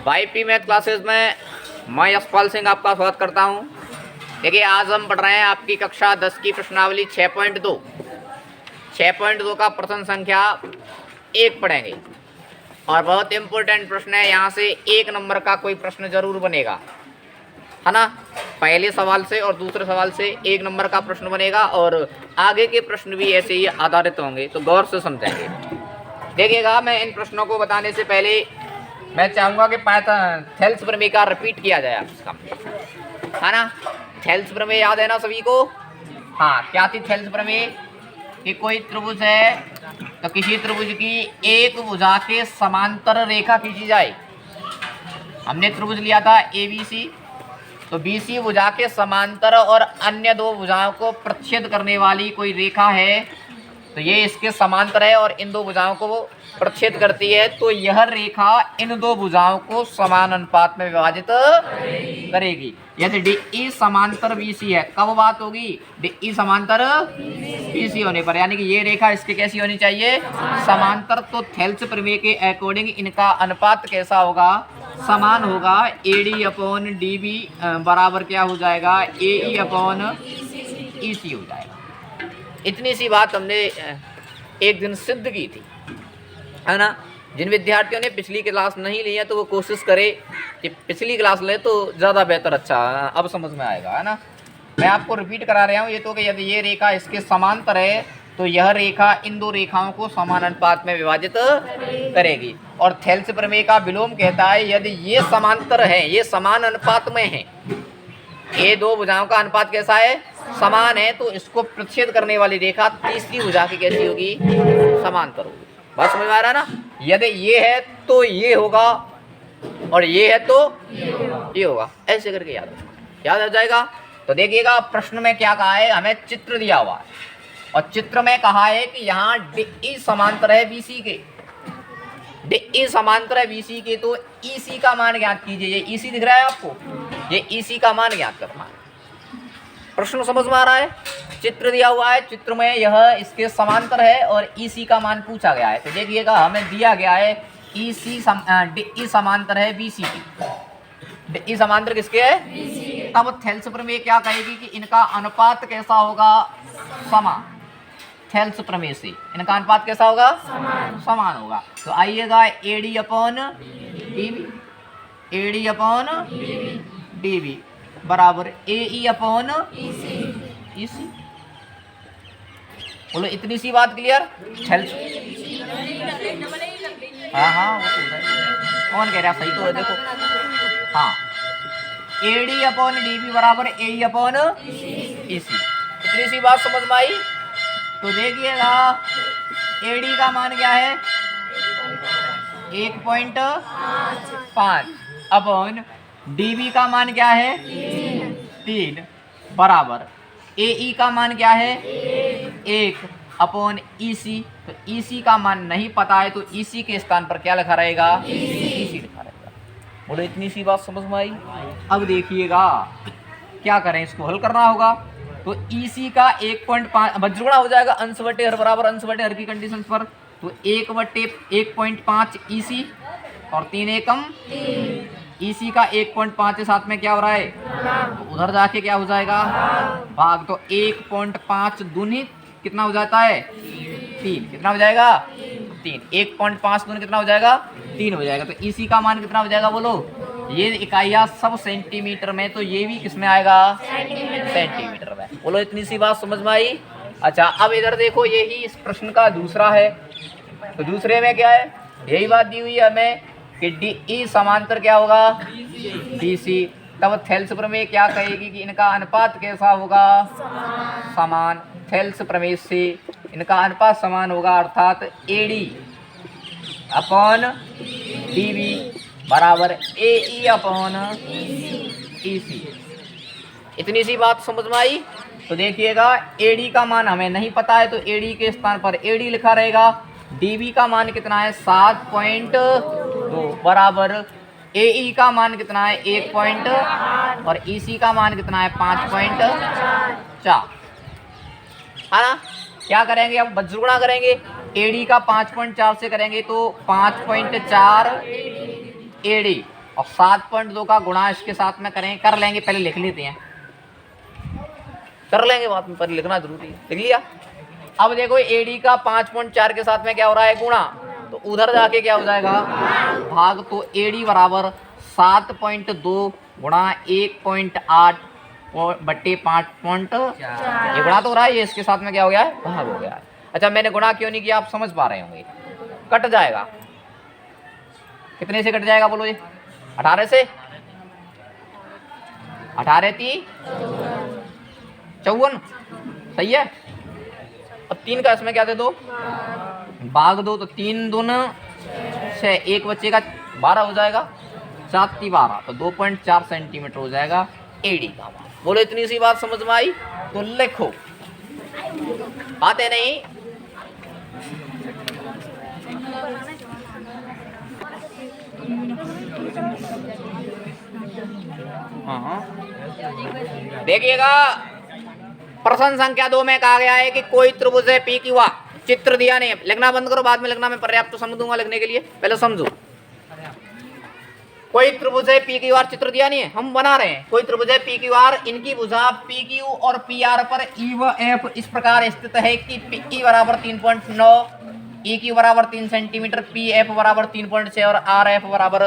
भाई P math classes में मैं यशपाल सिंह आपका स्वागत करता हूं। देखिए आज हम पढ़ रहे हैं आपकी कक्षा 10 की प्रश्नावली 6.2 का प्रश्न संख्या 1 पढ़ेंगे और बहुत इम्पोर्टेंट प्रश्न है। यहाँ से 1 नंबर का कोई प्रश्न जरूर बनेगा, है ना। पहले सवाल से और दूसरे सवाल से 1 नंबर का प्रश्न बनेगा और आगे के प्रश्न भी ऐसे ही आधारित होंगे, तो गौर से समझेंगे। देखिएगा, मैं इन प्रश्नों को बताने से पहले मैं चाहूँगा कि थेल्स प्रमेय का रिपीट किया जाए आपका, है ना। थेल्स प्रमेय याद है ना सभी को? हाँ, क्या थी थेल्स प्रमेय? कि कोई त्रिभुज है तो किसी त्रिभुज की एक भुजा के समांतर रेखा खींची जाए। हमने त्रिभुज लिया था ABC, तो BC भुजा के समांतर और अन्य 2 भुजाओं को प्रतिच्छेद करने वाली कोई रेखा है, तो ये इसके समांतर है और इन 2 भुजाओं को वो प्रतिच्छेद करती है। तो यह रेखा इन 2 भुजाओं को समान अनुपात में विभाजित करेगी। यदि DE समांतर BC है, कब बात होगी? DE समांतर BC होने पर, यानी कि ये रेखा इसके कैसी होनी चाहिए? समांतर। तो थेल्स प्रमेय के अकॉर्डिंग इनका अनुपात कैसा होगा? समान होगा। AD अपॉन DB बराबर क्या हो जाएगा? AE अपॉन EC हो जाएगा। इतनी सी बात हमने एक दिन सिद्ध की थी, है ना। जिन विद्यार्थियों ने पिछली क्लास नहीं ली है तो वो कोशिश करे कि पिछली क्लास ले, तो ज़्यादा बेहतर, अच्छा अब समझ में आएगा, है ना। मैं आपको रिपीट करा रहा हूँ ये तो, कि यदि ये रेखा इसके समांतर है तो यह रेखा इन 2 रेखाओं को समान अनुपात में विभाजित करेगी। और थेल्स प्रमेय का विलोम कहता है यदि ये समांतर है, ये समान अनुपात में है, ये 2 भुजाओं का अनुपात कैसा है? समान है, तो इसको प्रतिच्छेद करने वाली रेखा तीसरी भुजा की कैसी होगी? समांतर होगी। बात समझ में आ रहा है ना। यदि ये है तो ये होगा और ये है तो ये होगा, ऐसे करके याद आ जाएगा। तो देखिएगा प्रश्न में क्या कहा है, हमें चित्र दिया हुआ है और चित्र में कहा है कि यहाँ DE समांतर है BC के, DE समांतर है BC के, तो EC का मान ज्ञात कीजिए। ये EC दिख रहा है आपको, ये EC का मान ज्ञात करना है। प्रश्न समझ में आ रहा है? चित्र दिया हुआ है, चित्र में यह इसके समांतर है और EC का मान पूछा गया है। तो देखिएगा हमें दिया गया है DE समांतर है BC की। DE समांतर किसके है? BC। अब थेल्स प्रमेय क्या कहेगी कि इनका अनुपात कैसा होगा? समान। थेल्स प्रमेय से इनका अनुपात कैसा होगा? समान होगा। तो आइएगा AD अपॉन DB बराबर AE अपॉन EC। बोलो इतनी सी बात क्लियर? थेल्स, हाँ वो तो कौन कह रहा? सही तो है, देखो। हाँ, AD अपॉन DB बराबर AE अपॉन EC। इतनी सी बात समझ में आई? तो देखिएगा AD का मान क्या है? 1.5 अपॉन DB का मान क्या है? 3 बराबर AE का मान क्या है? 1 अपॉन EC। तो EC का मान नहीं पता है, तो EC के स्थान पर क्या लिखा रहेगा? EC लिखा रहेगा। बोलो इतनी सी बात समझ में आई? अब देखिएगा क्या करें, इसको हल करना होगा। तो EC का 1.5 बजुगुणा हो जाएगा अंश बटे हर बराबर अंश बटे हर की कंडीशन पर। तो 1/1.5 EC और 3 एकम EC का 1.5 के साथ में क्या हो रहा है? तो उधर जाके क्या हो जाएगा? भाग। तो 1.5 दूनी कितना हो जाता है? 3। कितना हो जाएगा? 3। 1.5 दूनी कितना हो जाएगा? 3 हो जाएगा। तो EC का मान कितना हो जाएगा? बोलो। ये इकाइयाँ सब सेंटीमीटर में, तो ये भी किसमें आएगा? सेंटीमीटर में। बोलो इतनी सी बात समझ में आई? अच्छा, अब इधर देखो, यही इस प्रश्न का दूसरा है। तो दूसरे में क्या है? यही बात दी हुई है हमें कि DE समांतर क्या होगा? BC। तब थेल्स प्रमेय क्या कहेगी कि इनका अनुपात कैसा होगा? समान। थेल्स प्रमेय से इनका अनुपात समान होगा, अर्थात AD अपॉन DB बराबर AE अपॉन EC। इतनी सी बात समझ में आई? तो देखिएगा AD का मान हमें नहीं पता है, तो AD के स्थान पर AD लिखा रहेगा। DB का मान कितना है? 7.2 बराबर AE का मान कितना है? 1 और EC का मान कितना है? 5.4। है ना। क्या करेंगे अब, बज्र गुणा करेंगे, एडी का 5.4 से करेंगे तो 5.4 एडी और 7.2 का गुणा इसके साथ में करें, कर लेंगे, पहले लिख लेते हैं, कर लेंगे बाद में, पर लिखना जरूरी है, लिख लिया। अब देखो एडी का 5.4 के साथ में क्या हो रहा है, गुणा, तो उधर जाके क्या हो जाएगा, भाग, तो एडी बराबर 7.2 गुणा 1.8 बट्टे 5. ये गुणा तो हो रहा है, ये इसके साथ में क्या हो गया है, भाग हो गया है। अच्छा मैंने गुणा क्यों नहीं किया, आप समझ पा रहे होंगे, कट जाएगा, कितने से कट जाएगा बोलो जी, 18 से, 18 × 54, सही है। अब 3 का इसमें क्या दे दो, भाग दो, तो 3 दूना 6, एक बच्चे का 12 हो जाएगा, 7 × 12, तो 2.4 सेंटीमीटर हो जाएगा एडी का मान। बोलो इतनी सी बात समझ में आई, तो लिखो, आते नहीं, देखिएगा प्रश्न संख्या 2 में कहा गया है कि कोई त्रिभुज है पी क्यू आर, चित्र दिया नहीं है, लिखना बंद करो, बाद में लिखना, मैं पर्याप्त तो समझ दूंगा लिखने के लिए, पहले समझो। कोई त्रिभुज है पी क्यू आर, चित्र दिया नहीं है, हम बना रहे हैं, कोई त्रिभुज है पी क्यू आर, इनकी भुजा पी क्यू और पी आर पर ई व एफ इस प्रकार स्थित है कि पी बराबर 3.9, ई क्यू बराबर 3 सेंटीमीटर, पी एफ बराबर 3.6 और आर एफ बराबर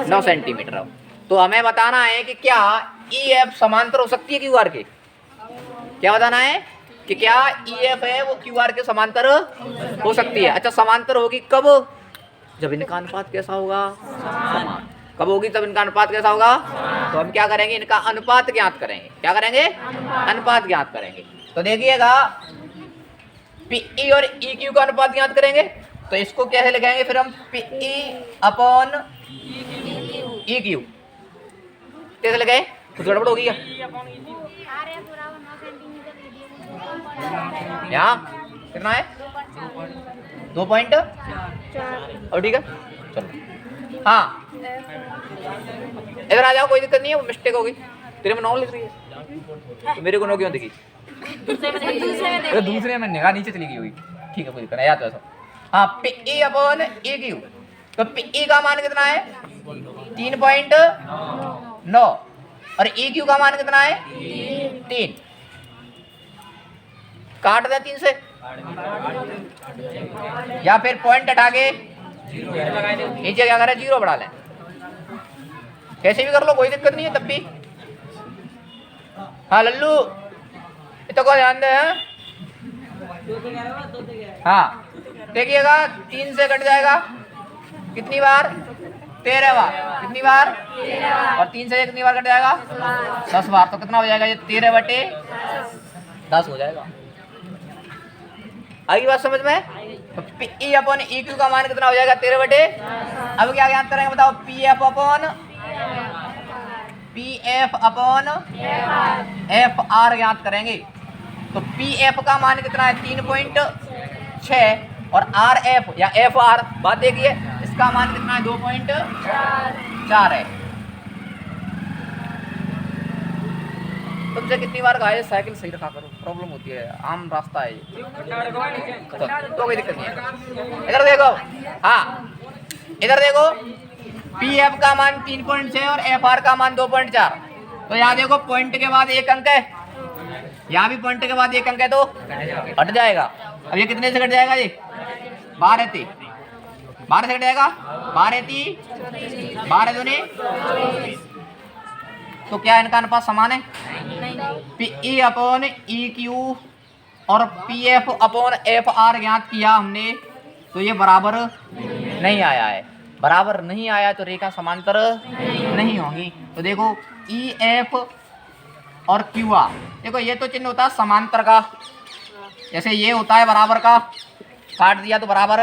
9 सेंटीमीटर। तो हमें बताना है कि क्या ई एफ समांतर हो सकती है क्यू आर के, क्या बताना है कि क्या ई एफ है वो क्यू आर के समांतर हो सकती है। अच्छा समांतर होगी कब, जब इनका अनुपात कैसा होगा, समान, कब होगी तब इनका अनुपात कैसा होगा, तो हम क्या करेंगे, इनका अनुपात ज्ञात करेंगे, क्या करेंगे, अनुपात ज्ञात करेंगे। तो देखिएगा पीई और ई क्यू का अनुपात ज्ञात करेंगे, तो इसको कैसे लिखेंगे फिर हम, पीई अपॉन ई क्यू, कैसे लिखे, कुछ गड़बड़ होगी क्या, यहाँ कितना है 2 पॉइंट, और ठीक है, चलो हाँ इधर आ जाओ, कोई दिक्कत नहीं है, वो मिस्टेक होगी, तेरे में 9 लिख रही है, तो मेरे को 9 क्यों दिखी, दूसरे में निगाह नीचे चली गई होगी, ठीक है कोई दिक्कत नहीं, याद रखो। हाँ पीई अपॉन ई क्यू, तो पीई का मान कितना है 3.9 और ई क्यू का मान कितना है 3, काट दें 3 से, या फिर पॉइंट हटा के नीचे क्या करें, 0 बढ़ा लें, कैसे भी कर लो, कोई दिक्कत नहीं है तब भी। हाँ लल्लू तो को ध्यान दे, हाँ देखिएगा 3 से कट जाएगा कितनी बार, 13 बार, कितनी बार, और 3 से कितनी बार कट जाएगा, 10 बार, तो कितना हो जाएगा ये 13/10 हो जाएगा। आगे बात समझ में, तो पी अपॉन ई क्यू का मान कितना हो जाएगा 13/, अब क्या ज्ञात करेंगे बताओ, P F upon F R ज्ञात करेंगे। तो पी एफ का मान कितना है 3.6 और आर एफ या एफ आर, बात देखिए इसका मान कितना है 2.4 है। तुमसे कितनी बार कहा है साइकिल सही रखा करो, प्रॉब्लम होती है, आम रास्ता है ये, तो कोई दिक्कत नहीं है। इधर देखो, हाँ इधर देखो, पी एफ का मान 3.6 और एफ आर का मान 2.4, तो यहाँ देखो पॉइंट के बाद एक अंक है, यहाँ भी पॉइंट के बाद एक अंक है, तो हट जाएगा। अब ये कितने से कट जाएगा, ये 12 से कट जाएगा, 12 दूनी, तो क्या इनका अनुपात समान है, पी अपॉन ई क्यू और P F upon F R ज्ञात किया हमने, तो ये बराबर नहीं आया है, बराबर नहीं आया तो रेखा समांतर नहीं होगी। तो देखो ई एफ और क्यू आर, देखो ये तो चिन्ह होता है समांतर का, जैसे ये होता है बराबर का, काट दिया तो बराबर,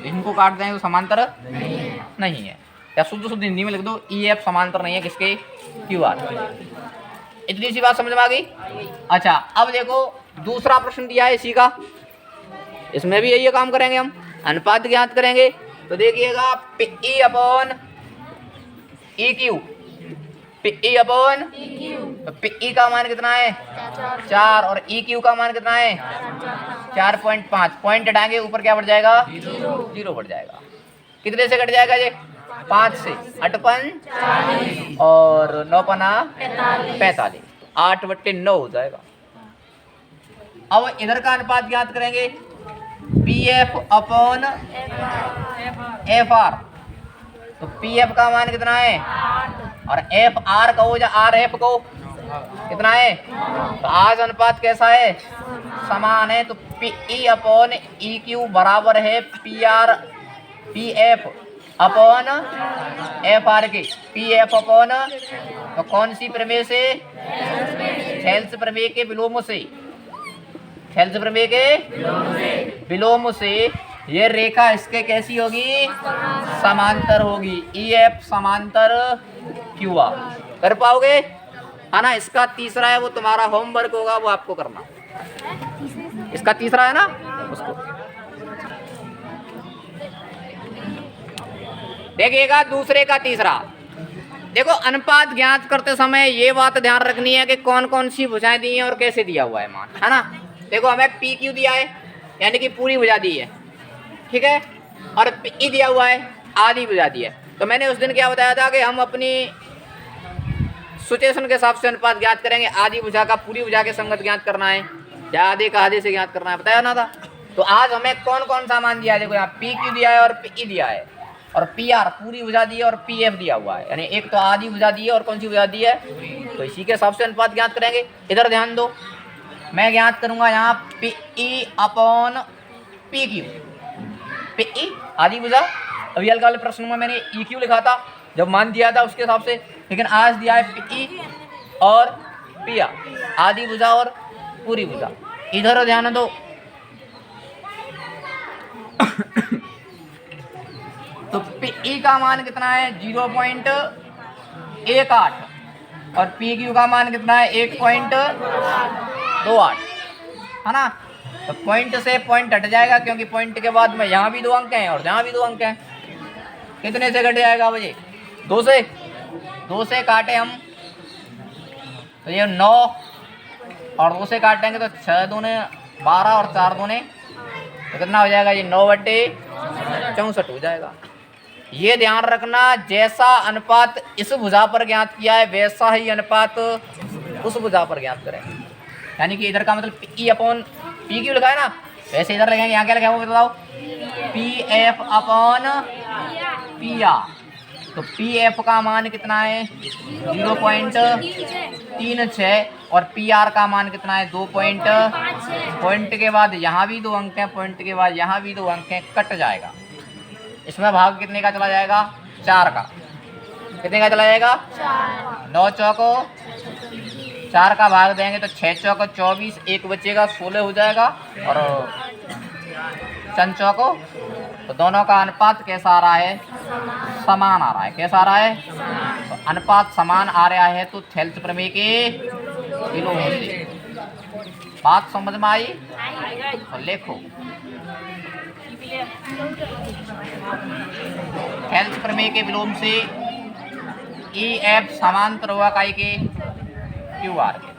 इनको काट दें तो समांतर नहीं है, या शुद्ध शुद्ध हिंदी में लिख दो ई एफ समांतर नहीं है किसके, क्यू आर। इतनी सी बात समझ में आ गई। अच्छा अब देखो दूसरा प्रश्न दिया है इसी का, इसमें भी यही काम करेंगे हम, अनुपात ज्ञात करेंगे। तो देखिएगा P upon E Q, P upon P का मान कितना है 4 और ई क्यू का मान कितना है 4.5। पॉइंट हटाएंगे ऊपर क्या बढ़ जाएगा 0 बढ़ जाएगा। कितने से कट जाएगा ये 5 से 8 और 9 पना 45 8/9 हो जाएगा। अब इधर का अनुपात ज्ञात करेंगे P F upon F R. तो पी एफ का मान कितना है और एफ आर कहो या आर एफ को कितना है। तो आज अनुपात कैसा है समान है। तो P E upon E Q बराबर है P F upon F R के। पी एफ अपॉन तो कौन सी प्रमेय से थेल्स प्रमेय के विलोम से। थेल्स प्रमेय के विलोम से ये रेखा इसके कैसी होगी समांतर होगी। ई एफ समांतर क्यू आर। कर पाओगे है ना। इसका तीसरा है वो तुम्हारा होमवर्क होगा वो आपको करना। इसका तीसरा है ना उसको देखिएगा। दूसरे का तीसरा देखो अनुपात ज्ञात करते समय ये बात ध्यान रखनी है कि कौन कौन सी भुजाएं दी हैं और कैसे दिया हुआ है मान है ना। देखो हमें पी क्यू दिया है यानी कि पूरी भुजा दी है ठीक है और पी दिया हुआ है आधी भुजा दी है। तो मैंने उस दिन क्या बताया था कि हम अपनी सिचुएशन के हिसाब से अनुपात ज्ञात करेंगे। आधी भुजा का पूरी भुजा के संगत ज्ञात करना है या आधे का आधे से ज्ञात करना है बताया ना था। तो आज हमें कौन कौन सा मान दिया है देखो यहाँ पी क्यू दिया है और पी दिया है और पी आर पूरी भुजा दी है और पी एफ दिया हुआ है यानी एक तो आधी भुजा दी है और कौन सी भुजा दी है। तो इसी के हिसाब से अनुपात ज्ञात करेंगे। इधर ध्यान दो मैं ज्ञात करूंगा यहाँ P E upon P Q. P E आधी भुजा अभी हल्का वाले प्रश्न में मैंने ई क्यू लिखा था जब मान दिया था उसके हिसाब से। लेकिन आज दिया है पी ई और पी आर आधी भुजा और पूरी भुजा। इधर ध्यान दो तो पी ई का मान कितना है 0.18 और पी क्यू का मान कितना है 1.28 है ना। तो पॉइंट से पॉइंट हट जाएगा क्योंकि पॉइंट के बाद में यहाँ भी 2 अंक हैं और यहाँ भी 2 अंक हैं। कितने से घट जाएगा बजे 2 से काटे हम तो ये 9 और 2 से काटेंगे तो 6 दूने 12 और 4 दूने तो कितना हो जाएगा ये 9/64 हो जाएगा। ये ध्यान रखना जैसा अनुपात इस भुजा पर ज्ञात किया है वैसा ही अनुपात उस भुजा पर ज्ञात करेंगे। यानी कि इधर का मतलब पी अपॉन पी क्यू लिखा है ना वैसे इधर लगाएंगे। यहाँ क्या लिखा है वो बताओ P F upon P R. तो पी एफ का मान कितना है 0.36 और पी आर का मान कितना है 2 पॉइंट के बाद यहाँ भी 2 अंक हैं पॉइंट के बाद यहाँ भी 2 अंक हैं कट जाएगा। इसमें भाग कितने का चला जाएगा 4 का। कितने का चला जाएगा 9 चौको 4 का भाग देंगे तो 6 चौको 24 एक बचेगा 16 हो जाएगा और चंद चौको। तो दोनों का अनुपात कैसा आ रहा है समान आ रहा है। कैसा आ रहा है तो अनुपात समान आ रहा है तो थेल्स प्रमेय के विलोम से। बात समझ में आई तो लिखो थेल्स प्रमेय के विलोम से ई एफ समांतर हुआ इकाई के क्यू आर के।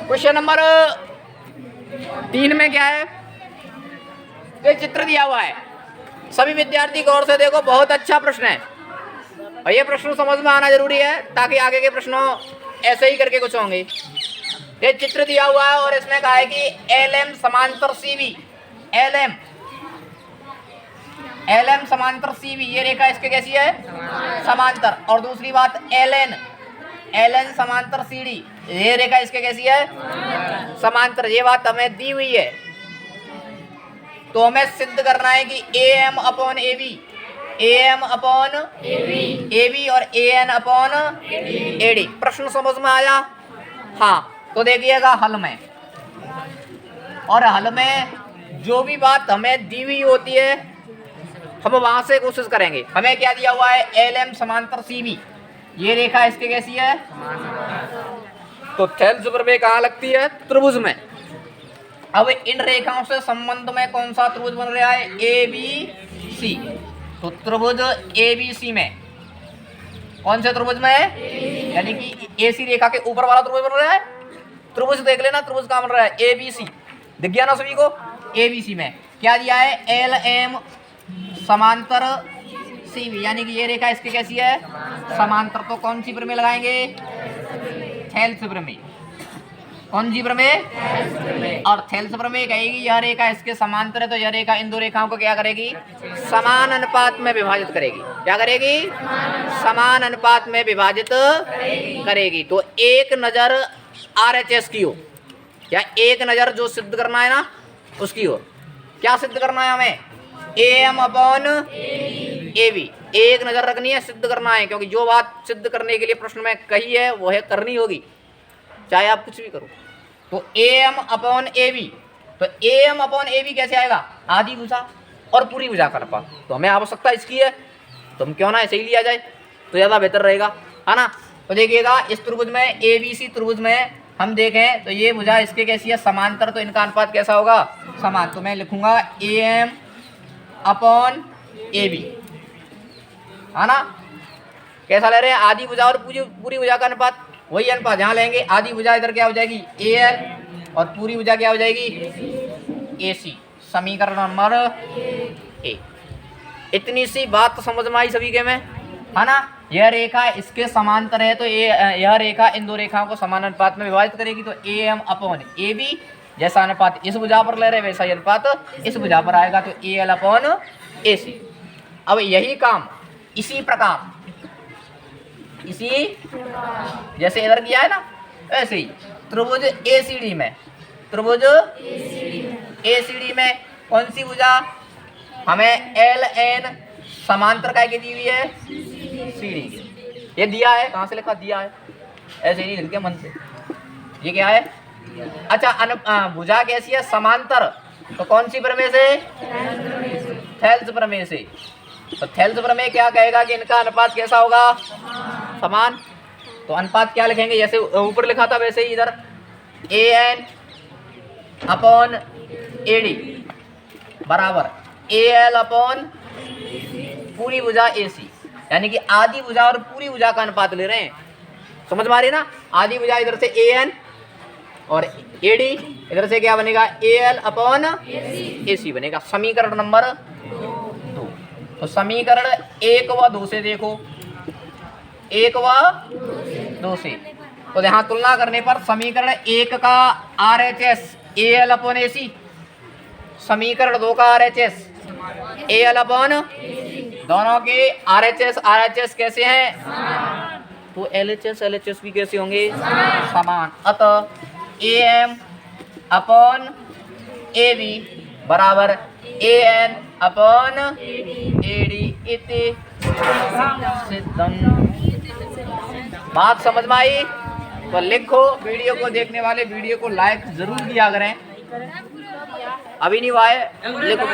क्वेश्चन नंबर 3 में क्या है ये चित्र दिया हुआ है। सभी विद्यार्थी गौर से देखो बहुत अच्छा प्रश्न है और ये प्रश्न समझ में आना जरूरी है ताकि आगे के प्रश्नों ऐसे ही करके कुछ होंगे। ये चित्र दिया हुआ है और इसमें कहा है कि एल एम समांतर सी बी। एल एम समांतर सी बी ये रेखा इसके कैसी है समांतर। और दूसरी बात एल एन समांतर सी डी ये रेखा इसके कैसी है समांतर। ये बात हमें दी हुई है तो हमें सिद्ध करना है कि A M upon A B और A N upon A D. प्रश्न समझ में आया हाँ। तो देखिएगा हल में और हल में जो भी बात हमें दी हुई होती है हम वहां से कोशिश करेंगे। हमें क्या दिया हुआ है एल एम समांतर सी बी ये रेखा इसके कैसी है तो थेल्स प्रमेय कहाँ लगती है त्रिभुज में। अब इन रेखाओं से संबंध में कौन सा त्रिभुज बन रहा है? A B C. तो त्रिभुज ए बी सी में कौन से त्रिभुज में है? यानी कि ए सी रेखा के ऊपर वाला त्रिभुज बन रहा है। त्रिभुज देख लेना, त्रिभुज कहाँ बन रहा है? A B C. दिख गया ना सभी को? ए बी सी में क्या दिया है? एल एम समांतर सी बी, यानी कि ये रेखा इसकी कैसी है? समांतर। तो कौन सी प्रमेय लगाएंगे? थेल्स प्रमेय। कौन सी प्रमेय? और थेल्स प्रमेय कहेगी यह रेखा इसके समांतर है, तो यह रेखा इन दो रेखाओं को क्या करेगी? समान अनुपात में विभाजित करेगी। क्या करेगी? समान अनुपात में विभाजित करेगी। तो एक नजर RHS की ओर, या एक नजर जो सिद्ध करना है ना उसकी ओर। क्या सिद्ध करना है हमें? AM/AB। एक नजर रखनी है, सिद्ध करना है, क्योंकि जो बात सिद्ध करने के लिए प्रश्न में कही है वो है करनी होगी, चाहे आप कुछ भी करो। तो AM/AB। तो AM/AB कैसे आएगा? आधी भुजा और पूरी भुजा का अनुपात। तो हमें आवश्यकता इसकी है, तो हम क्यों ना ऐसे ही लिया जाए, तो ज़्यादा बेहतर रहेगा, है ना। तो देखिएगा इस त्रिभुज में, ABC त्रिभुज में हम देखें तो ये भुजा इसके कैसी है? समांतर। तो इनका अनुपात कैसा होगा? समान। तो मैं लिखूंगा AM/AB, है ना। कैसा ले रहे हैं? आधी भुजा और पूरी भुजा का अनुपात। वही अनुपात यहाँ लेंगे। आधी भुजा इधर क्या हो जाएगी? AL, और पूरी भुजा क्या हो जाएगी? AC। समीकरण नंबर ए। इतनी सी बात तो समझ में आई सभी के में, है ना। यह रेखा इसके समांतर है, तो यह रेखा इन दो रेखाओं को समान अनुपात में विभाजित करेगी। तो AM/AB जैसा अनुपात इस भुजा पर ले रहे वैसा ही अनुपात इस भुजा पर आएगा। तो AL/AC। अब यही काम इसी प्रकार, इसी जैसे इधर किया है ना, ऐसे ही त्रिभुज ACD में, त्रिभुज ACD में कौन सी भुजा हमें? LN समांतर काय की दी हुई है? CD की। ये दिया है, कहाँ से लिखा? दिया है, ऐसे नहीं लिख दिया मन से। ये क्या है? अच्छा, भुजा कैसी है? समांतर। तो कौन सी प्रमेय से? थेल्स प्रमेय से। तो थेल्स प्रमेय क्या कहेगा कि इनका अनुपात कैसा होगा? समान। तो अनुपात क्या लिखेंगे? जैसे ऊपर लिखा था वैसे ही इधर AN/AD बराबर AL/ पूरी भुजा AC, यानी कि आधी भुजा और पूरी भुजा का अनुपात ले रहे हैं। समझ में आ रही ना? आधी भुजा इधर से AN और AD, इधर से क्या बनेगा? AL/AC बनेगा। समीकरण नंबर 2। तो समीकरण 1 व 2 से देखो, 1 व 2 से। तो यहाँ तुलना करने पर समीकरण 1 का RHS AL/AC, समीकरण 2 का RHS AL/, दोनों के RHS कैसे हैं? तो LHS भी कैसे होंगे? समान। अतः AM/AB बराबर AN/AD इति सिद्धम। बात समझ में आई? तो लिखो। वीडियो को देखने वाले वीडियो को लाइक जरूर किया करें। अभी नहीं हुआ है, लिखो।